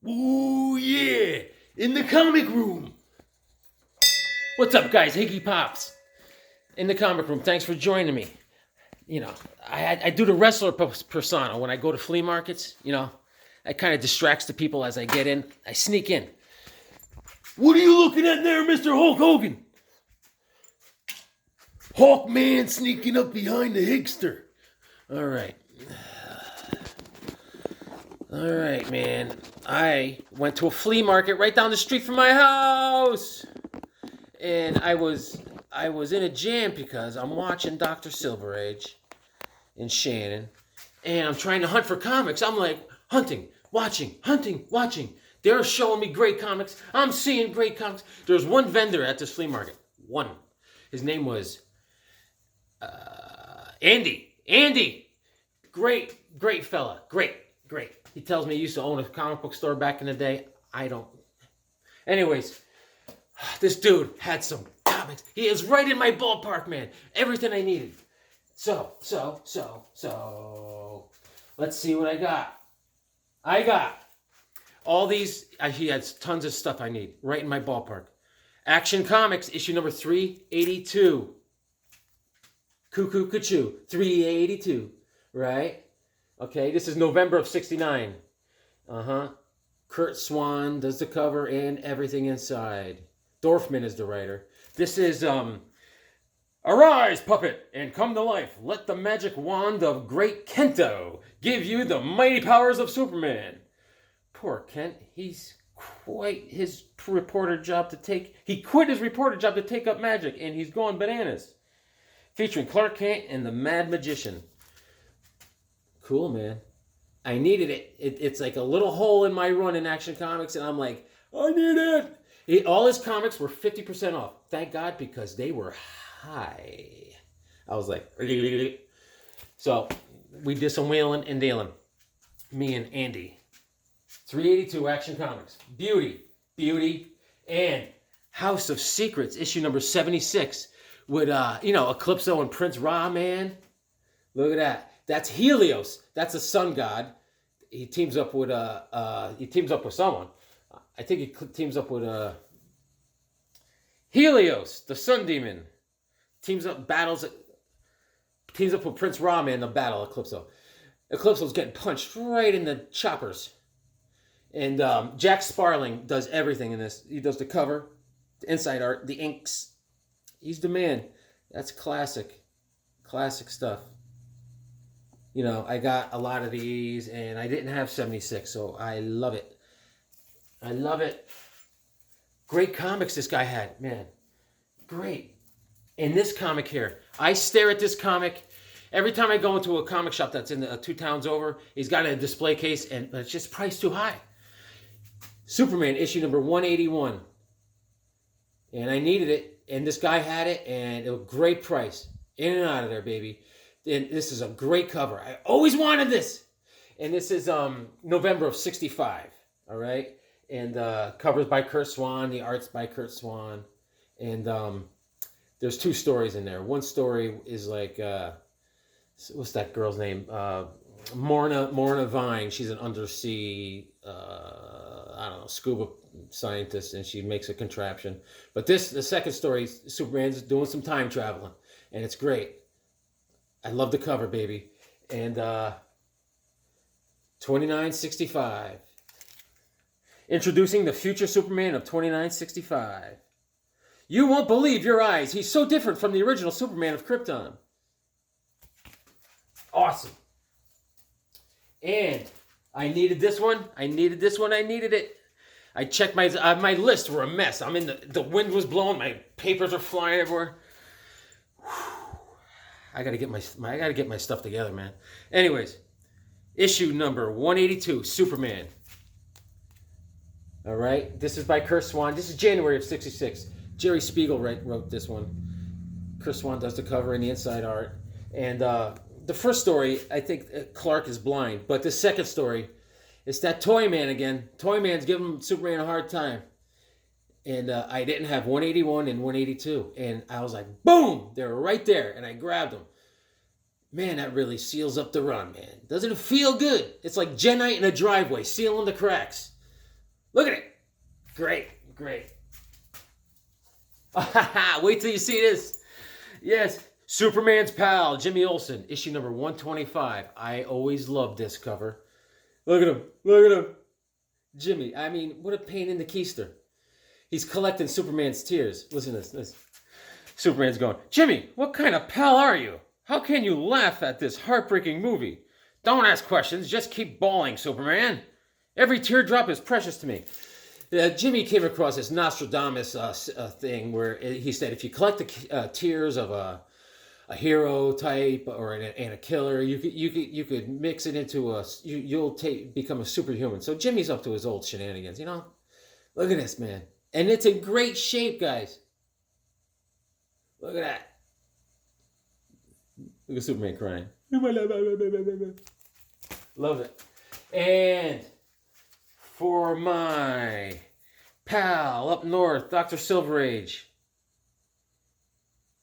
Ooh, yeah! In the comic room! What's up, guys? Higgy Pops. In the comic room. Thanks for joining me. You know, I do the wrestler persona when I go to flea markets. You know, that kind of distracts the people as I get in. I sneak in. What are you looking at there, Mr. Hulk Hogan? Hawkman sneaking up behind the Higster. All right. All right, man. I went to a flea market right down the street from my house. And I was in a jam because I'm watching Dr. Silver Age in Shannon. And I'm trying to hunt for comics. I'm like, hunting, watching. They're showing me great comics. I'm seeing great comics. There's one vendor at this flea market. One. His name was Andy. Andy. Great fella. Great. He tells me he used to own a comic book store back in the day. I don't. Anyways, this dude had some comics. He is right in my ballpark, man. Everything I needed. So. Let's see what I got. I got all these. He has tons of stuff I need right in my ballpark. Action Comics, issue number 382. Cuckoo Cuckoo, 382. Right? Okay, this is November of 69. Kurt Swan does the cover and everything inside. Dorfman is the writer. This is, Arise, puppet, and come to life. Let the magic wand of great Kento give you the mighty powers of Superman. Poor Kent, he's quit his reporter job to take up magic, and he's going bananas. Featuring Clark Kent and the Mad Magician. Cool, man. I needed it. It's like a little hole in my run in Action Comics, and I'm like, I need it. All his comics were 50% off. Thank God, because they were high. I was like, so we did some wheeling and dealing. Me and Andy. 382 Action Comics. Beauty, and House of Secrets, issue number 76. With, Eclipso and Prince Ra, man. Look at that. That's Helios. That's a sun god. He teams up with someone. I think he teams up with Helios, the sun demon. Teams up with Prince Ra in the battle, Eclipso. Eclipso's getting punched right in the choppers. And Jack Sparling does everything in this. He does the cover, the inside art, the inks. He's the man. That's classic stuff. You know, I got a lot of these, and I didn't have 76, so I love it. Great comics this guy had, man. Great. And this comic here, I stare at this comic every time I go into a comic shop that's in the 2 towns over. He's got a display case, and it's just priced too high. Superman, issue number 181. And I needed it, and this guy had it, and it was a great price. In and out of there, baby. And this is a great cover. I always wanted this. And this is November of 65. All right? And covers by Kurt Swan. The art's by Kurt Swan. And there's 2 stories in there. One story is like, what's that girl's name? Morna Vine. She's an undersea, scuba scientist, and she makes a contraption. But the second story, Superman's doing some time traveling. And it's great. I love the cover, baby. And $29.65. Introducing the future Superman of $29.65. You won't believe your eyes. He's so different from the original Superman of Krypton. Awesome. And I needed this one. I needed it. I checked my lists were a mess. I'm in the wind was blowing. My papers are flying everywhere. I gotta get my stuff together, man. Anyways, issue number 182, Superman. All right, this is by Kurt Swan. This is January of 66. Jerry Spiegel wrote this one. Kurt Swan does the cover and the inside art. And the first story, I think Clark is blind, but the second story, it's that Toy Man again. Toy Man's giving Superman a hard time. And I didn't have 181 and 182. And I was like, boom! They were right there. And I grabbed them. Man, that really seals up the run, man. Doesn't it feel good? It's like Genite in a driveway, sealing the cracks. Look at it. Great. Wait till you see this. Yes. Superman's pal, Jimmy Olsen, issue number 125. I always loved this cover. Look at him. Jimmy, I mean, what a pain in the keister. He's collecting Superman's tears. Listen to this. Superman's going, Jimmy, what kind of pal are you? How can you laugh at this heartbreaking movie? Don't ask questions, just keep bawling, Superman. Every teardrop is precious to me. Jimmy came across this Nostradamus thing where he said if you collect the tears of a hero type or and a killer, you could mix it into you'll become a superhuman. So Jimmy's up to his old shenanigans, you know. Look at this, man, and it's in great shape, guys. Look at that. Look at Superman crying. Love it. And for my pal up north, Dr. Silver Age.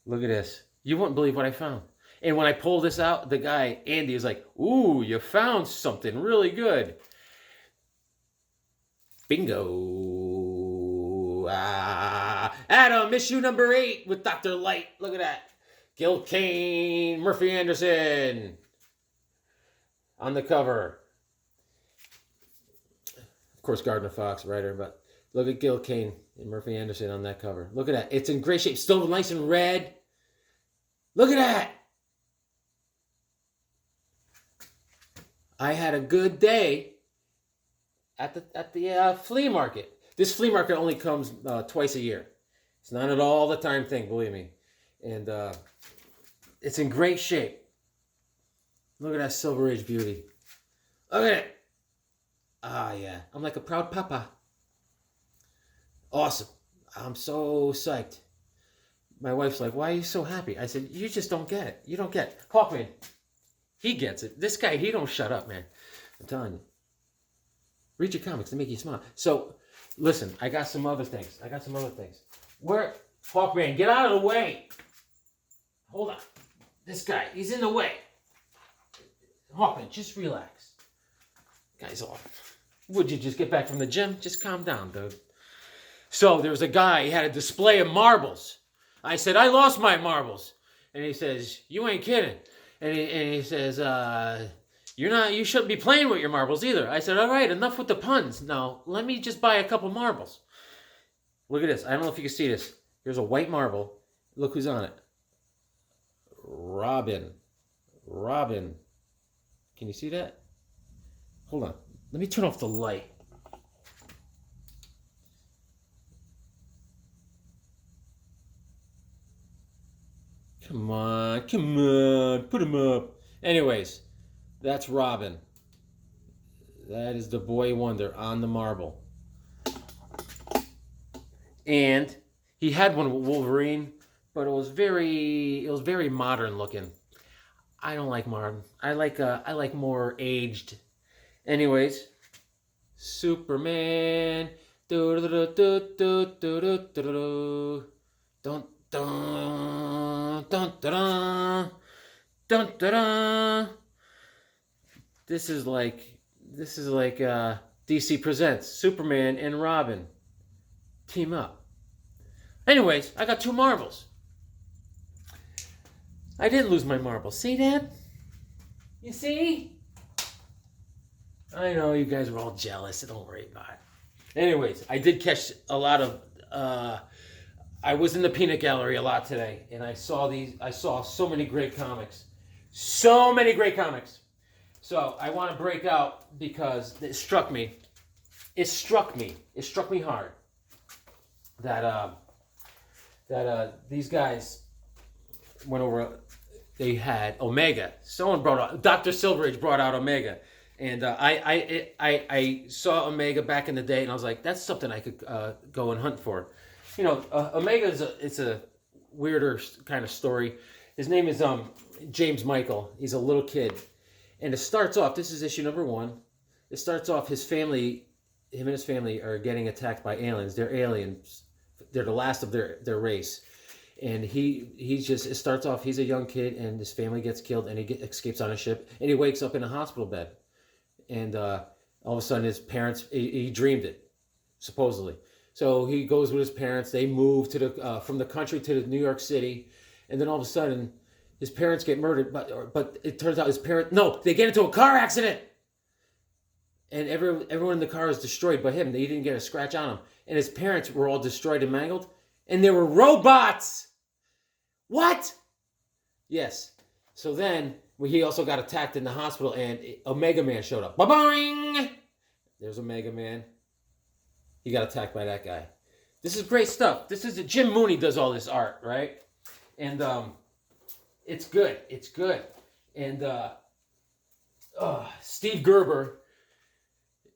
Look at this. You wouldn't believe what I found. And when I pulled this out, the guy, Andy, is like, ooh, you found something really good. Bingo. Adam, issue number 8 with Dr. Light. Look at that. Gil Kane, Murphy Anderson on the cover. Of course, Gardner Fox writer, but look at Gil Kane and Murphy Anderson on that cover. Look at that. It's in great shape. Still nice and red. Look at that. I had a good day at the flea market. This flea market only comes twice a year. It's not an all the time thing, believe me. And it's in great shape. Look at that Silver Age beauty. Look at it. Ah, yeah. I'm like a proud papa. Awesome. I'm so psyched. My wife's like, why are you so happy? I said, you just don't get it. You don't get it. Hawkman, he gets it. This guy, he don't shut up, man. I'm telling you. Read your comics to make you smart. So, listen, I got some other things. Where, Hawkman, get out of the way. Hold on. This guy, he's in the way. Hawkman, just relax. Guy's off. Would you just get back from the gym? Just calm down, dude. So there was a guy, he had a display of marbles. I said, I lost my marbles. And he says, you ain't kidding. And he says, you shouldn't be playing with your marbles either. I said, all right, enough with the puns. Now, let me just buy a couple marbles. Look at this. I don't know if you can see this. Here's a white marble. Look who's on it. Robin. Can you see that? Hold on. Let me turn off the light. Come on. Put him up. Anyways, that's Robin. That is the boy wonder on the marble. And he had one with Wolverine, but it was very modern looking. I don't like modern. I like more aged. Anyways, Superman. Dun dun dun dun dun. This is like DC presents Superman and Robin team up. Anyways, I got 2 marbles. I didn't lose my marbles. See, Dad? You see? I know you guys were all jealous. So don't worry about it. Anyways, I did catch a lot of. I was in the peanut gallery a lot today, and I saw so many great comics. So I want to break out because it struck me. It struck me hard that these guys went over. They had Omega. Someone brought out Dr. Silverage brought out Omega, and I saw Omega back in the day, and I was like, that's something I could go and hunt for. You know, Omega it's a weirder kind of story. His name is James Michael. He's a little kid, and it starts off. This is issue number 1. It starts off him and his family are getting attacked by aliens. They're aliens. They're the last of their race, and it starts off. He's a young kid, and his family gets killed, and he escapes on a ship, and he wakes up in a hospital bed, and all of a sudden his parents. He dreamed it. supposedly. So he goes with his parents. They move to the from the country to the New York City, and then all of a sudden, his parents get murdered. But it turns out they get into a car accident, and everyone in the car is destroyed but him. He didn't get a scratch on him, and his parents were all destroyed and mangled, and they were robots. What? Yes. So then he also got attacked in the hospital, and Omega Man showed up. Ba-boing! There's Omega Man. He got attacked by that guy. This is great stuff. Jim Mooney does all this art, right? And it's good. It's good. And Steve Gerber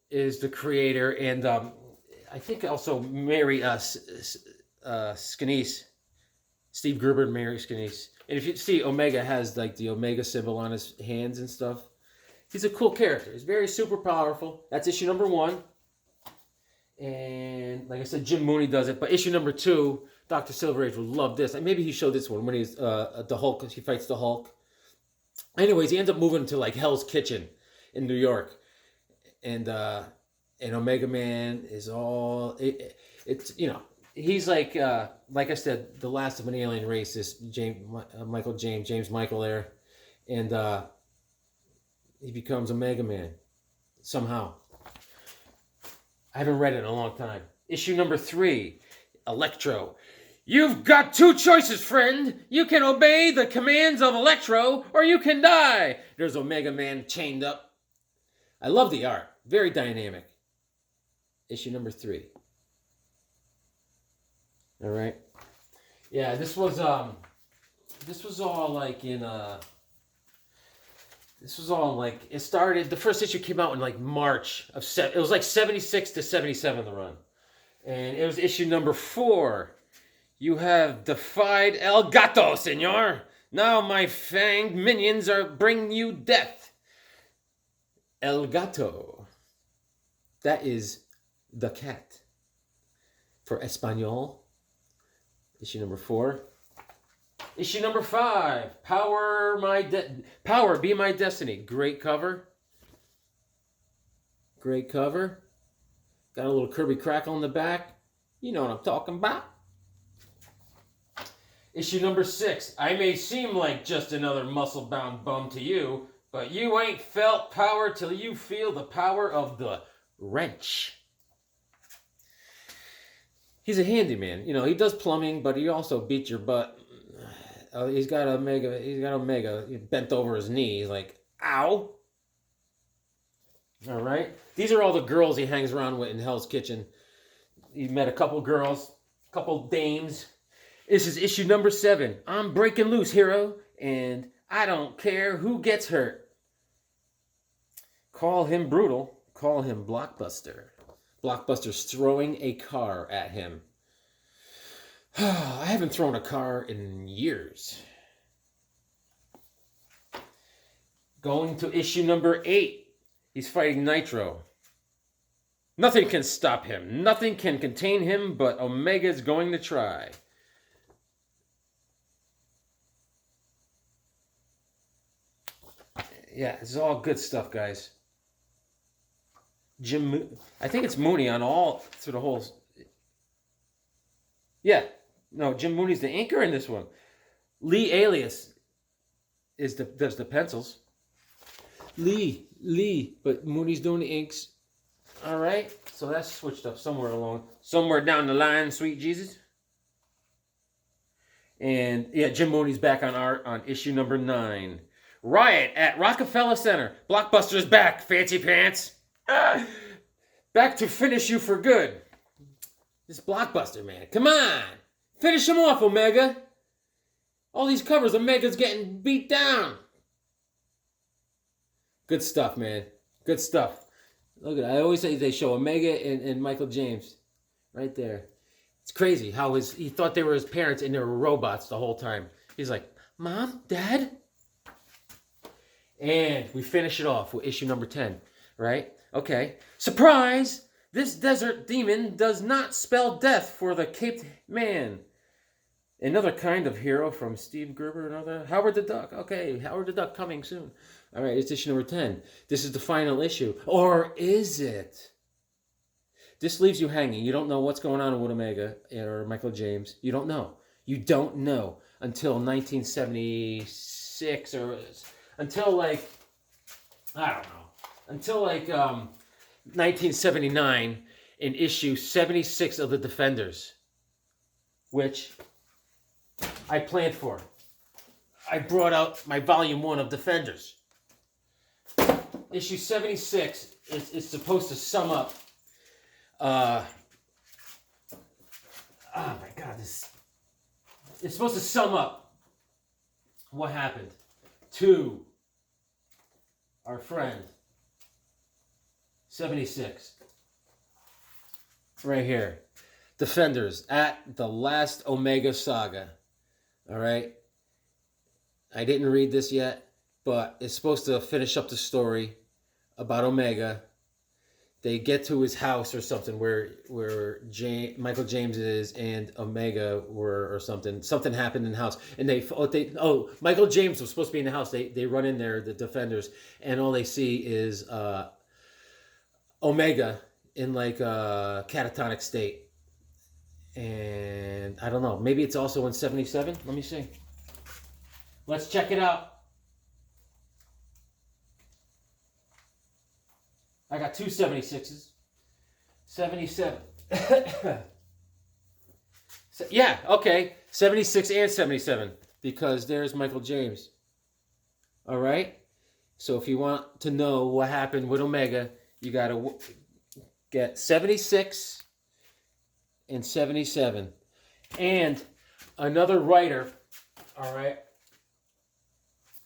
is the creator, and I think also Mary Scanese. Steve Gerber and Mary Scanese. And if you see, Omega has like the Omega symbol on his hands and stuff. He's a cool character. He's very super powerful. That's issue number 1. And like I said, Jim Mooney does it. But issue number 2, Dr. Silver Age would love this. Maybe he showed this one when he's the Hulk. He fights the Hulk. Anyways, he ends up moving to like Hell's Kitchen in New York, and Omega Man is all it's he's like I said, the last of an alien race is James Michael there, and he becomes Omega Man somehow. I haven't read it in a long time. Issue number 3, Electro. You've got 2 choices, friend. You can obey the commands of Electro, or you can die. There's Omega Man chained up. I love the art. Very dynamic. Issue number 3. All right. Yeah, this was all like it started, the first issue came out in like March of it was like 76 to 77 the run. And it was issue number 4. You have defied El Gato, senor. Now my fanged minions are bringing you death. El Gato. That is the cat. For Espanol. Issue number 4. Issue number 5. Power Be My Destiny. Great cover. Great cover. Got a little Kirby crackle in the back. You know what I'm talking about. Issue number 6. I may seem like just another muscle-bound bum to you, but you ain't felt power till you feel the power of the wrench. He's a handyman. He does plumbing, but he also beats your butt. He's got Omega bent over his knee. He's like, ow. All right. These are all the girls he hangs around with in Hell's Kitchen. He met a couple girls, a couple dames. This is issue number 7. I'm breaking loose, hero, and I don't care who gets hurt. Call him brutal. Call him Blockbuster. Blockbuster's throwing a car at him. I haven't thrown a car in years. Going to issue number 8. He's fighting Nitro. Nothing can stop him. Nothing can contain him, but Omega's going to try. Yeah, this is all good stuff, guys. I think it's Mooney on all through the whole. Yeah, no, Jim Mooney's the inker in this one. Lee Alias does the pencils. Lee, but Mooney's doing the inks. All right, so that's switched up somewhere down the line, sweet Jesus. And yeah, Jim Mooney's back on art on issue number 9. Riot at Rockefeller Center. Blockbuster's back, fancy pants. Back to finish you for good. This Blockbuster, man. Come on. Finish him off, Omega. All these covers, Omega's getting beat down. Good stuff, man. Good stuff. Look at it. I always say they show Omega and Michael James. Right there. It's crazy how he thought they were his parents and they were robots the whole time. He's like, Mom, Dad? And we finish it off with issue number 10, right? Okay. Surprise! This desert demon does not spell death for the caped man. Another kind of hero from Steve Gerber. Another Howard the Duck. Okay, Howard the Duck coming soon. All right, it's issue number 10. This is the final issue. Or is it? This leaves you hanging. You don't know what's going on with Omega or Michael James. You don't know. You don't know until 1976 or until like, I don't know, until like 1979 in issue 76 of the Defenders, which I planned for. I brought out my volume 1 of Defenders. Issue 76 is supposed to sum up. Oh my God! It's supposed to sum up what happened to our friend 76. Right here, Defenders at the last Omega saga. All right. I didn't read this yet, but it's supposed to finish up the story about Omega. They get to his house or something where Michael James is and Omega were or something. Something happened in the house, and Michael James was supposed to be in the house. They run in there, the Defenders, and all they see is Omega in like a catatonic state. And I don't know. Maybe it's also in 77. Let me see. Let's check it out. I got two 76s. 77. Yeah, okay. 76 and 77. Because there's Michael James. All right? So if you want to know what happened with Omega, you got to get 76 and 77. And another writer, all right?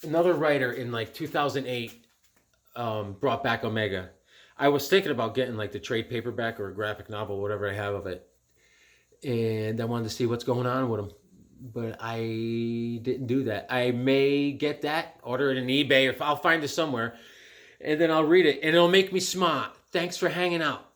Another writer in like 2008 brought back Omega. I was thinking about getting like the trade paperback or a graphic novel, whatever I have of it. And I wanted to see what's going on with him. But I didn't do that. I may get that, order it on eBay, if I'll find it somewhere. And then I'll read it. And it'll make me smart. Thanks for hanging out.